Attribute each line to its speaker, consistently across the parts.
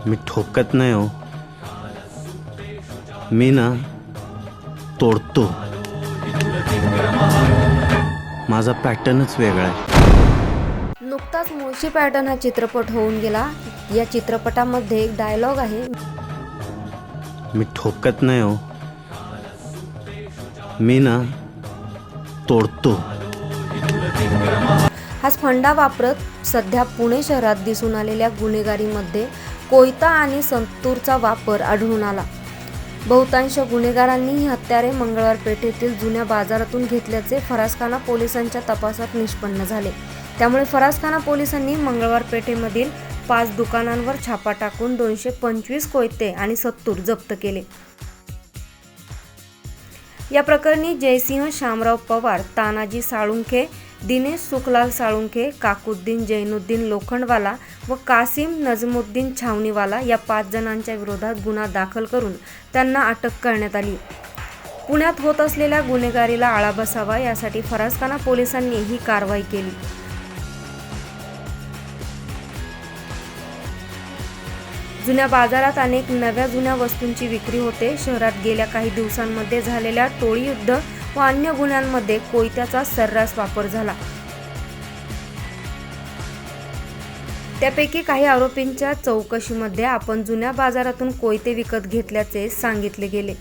Speaker 1: मी ठोकत नाही हो, मी ना तोडतो. माझा पॅटर्नच वेगळा आहे.
Speaker 2: नुकताच मुळशी पॅटर्न हा चित्रपट होऊन गेला. या चित्रपटामध्ये एक डायलॉग आहे,
Speaker 1: मी ठोकत नाही हो, मी ना तोडतो.
Speaker 2: हाच फंडा वापरत सध्या पुणे शहरात दिसून आलेल्या गुन्हेगारीमध्ये कोयता आणि संतूरचा वापर आढळून आला. बहुतांश गुन्हेगारांनी ही हत्यारे मंगळवार पेठेतील जुन्या बाजारातून घेतल्याचे फरासखाना पोलिसांच्या तपासात निष्पन्न झाले. त्यामुळे फरासखाना पोलिसांनी मंगळवार पेठेमधील 5 दुकानांवर छापा टाकून 225 कोयते आणि संतूर जप्त केले. या प्रकरणी जयसिंह शामराव पवार, तानाजी साळुंखे, दिनेश सुखलाल साळुंखे, काकुद्दीन जैनुद्दीन लोखंडवाला व कासिम नजमुद्दीन छावणीवाला या 5 जणांच्या विरोधात गुन्हा दाखल करून त्यांना अटक करण्यात आली. पुण्यात होत असलेल्या गुन्हेगारीला आळा बसावा यासाठी फरासखाना पोलिसांनी ही कारवाई केली. जुन्या बाजारात अनेक नव्या जुन्या वस्तूंची विक्री होते. शहरात गेल्या काही दिवसांमध्ये झालेल्या टोळी युद्ध व अन्य गुन्ह्यांमध्ये कोयत्याचा सर्रास वापर झाला. त्यापैकी काही आरोपींच्या चौकशीमध्ये आपण जुन्या बाजारातून कोयते विकत घेतल्याचे सांगितले गेले.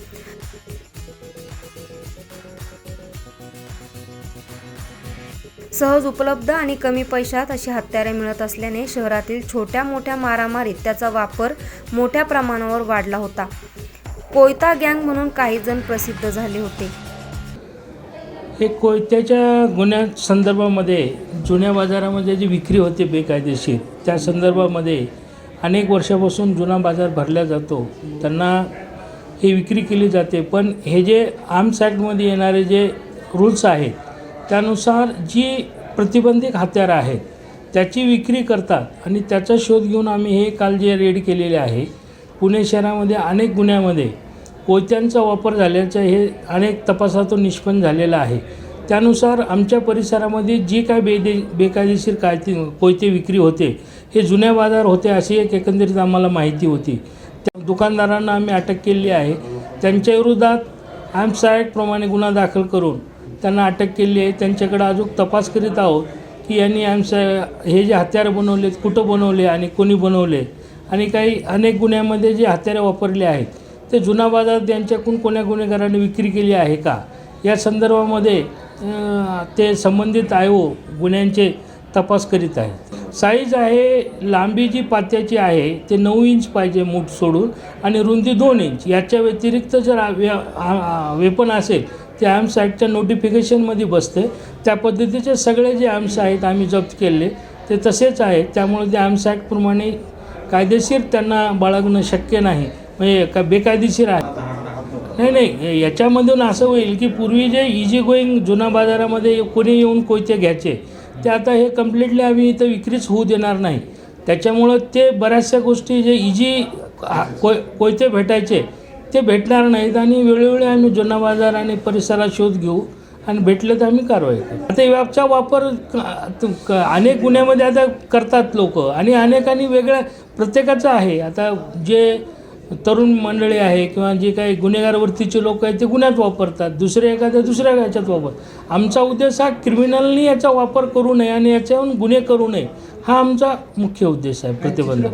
Speaker 2: सहज उपलब्ध आणि कमी पैशात अशी हत्यारे मिळत असल्याने शहरातील छोट्या मोठ्या मारामारीत त्याचा वापर मोठ्या प्रमाणावर वाढला होता. कोयता गँग म्हणून काही जण प्रसिद्ध झाले होते.
Speaker 3: हे कोयत्याच्या गुन्ह्या संदर्भामध्ये जुन्या बाजारामध्ये जी विक्री होते बेकायदेशीर, त्या संदर्भामध्ये अनेक वर्षापासून जुना बाजार भरला जातो. त्यांना ही विक्री केली जाते. पण हे जे आर्म्स ॲक्टमध्ये येणारे जे रूल्स आहेत त्यानुसार जी प्रतिबंधित हत्यारं आहेत त्याची विक्री करतात आणि त्याचा शोध घेऊन आम्ही हे काल जे रेड केलेले आहे. पुणे शहरामध्ये अनेक गुन्ह्यामध्ये कोयत्यांचा वापर झाल्याचं हे अनेक तपासातून निष्पन्न झालेलं आहे. त्यानुसार आमच्या परिसरामध्ये जी काय बेकायदेशीर कोयते विक्री होते हे जुन्या बाजार होते अशी एक एकंदरीत आम्हाला माहिती होती. त्या दुकानदारांना आम्ही अटक केली आहे. त्यांच्या विरोधात आर्म्स ॲक्टप्रमाणे गुन्हा दाखल करून त्यांना अटक केली आहे. त्यांच्याकडे अजून तपास करीत आहोत की यांनी हे जे हत्यारे बनवलेत कुठं बनवले आणि कोणी बनवले आणि काही अनेक गुन्ह्यामध्ये जे हत्यारे वापरले आहेत ते जुना बाजारात यांच्याकडून कोण्या गुन्हेगारांनी विक्री केली आहे का या संदर्भामध्ये ते संबंधित गुन्ह्यांचे तपास करीत आहेत. साईज आहे, लांबी जी पात्याची आहे ते 9 इंच पाहिजे मूठ सोडून आणि रुंदी 2 इंच. याच्या व्यतिरिक्त जर वेपन असेल ते आर्म्स ॲक्टच्या नोटिफिकेशनमध्ये बसते. त्या पद्धतीचे सगळे जे आर्म्स आहेत आम्ही जप्त केले ते तसेच आहेत. त्यामुळे ते आर्म्स ॲक्टप्रमाणे कायदेशीर त्यांना बाळगणं शक्य नाही, म्हणजे का बेकायदेशीर आहे. नाही, याच्यामधून असं होईल की पूर्वी जे इझी गोईंग जुना बाजारामध्ये कोणी येऊन कोयते घ्यायचे ते आता हे कम्प्लिटली आम्ही इथं विक्रीच होऊ देणार नाही. त्याच्यामुळं ते बऱ्याचशा गोष्टी जे इझी कोयते भेटायचे ते भेटणार नाहीत आणि वेळोवेळी आम्ही जुना बाजार आणि परिसरात शोध घेऊ आणि भेटले तर आम्ही कारवाई करू. आता याचा वापर अनेक गुन्ह्यामध्ये आता करतात लोक आणि अनेकांनी वेगळ्या प्रत्येकाचं आहे. आता जे तरुण मंडळी आहे किंवा जे काही गुन्हेगार वृत्तीचे लोक आहेत ते गुन्ह्यात वापरतात, दुसऱ्या ह्याच्यात वापर. आमचा उद्देश हा क्रिमिनलनी याचा वापर करू नये आणि याच्याहून गुन्हे करू नये हा आमचा मुख्य उद्देश आहे प्रतिबंध.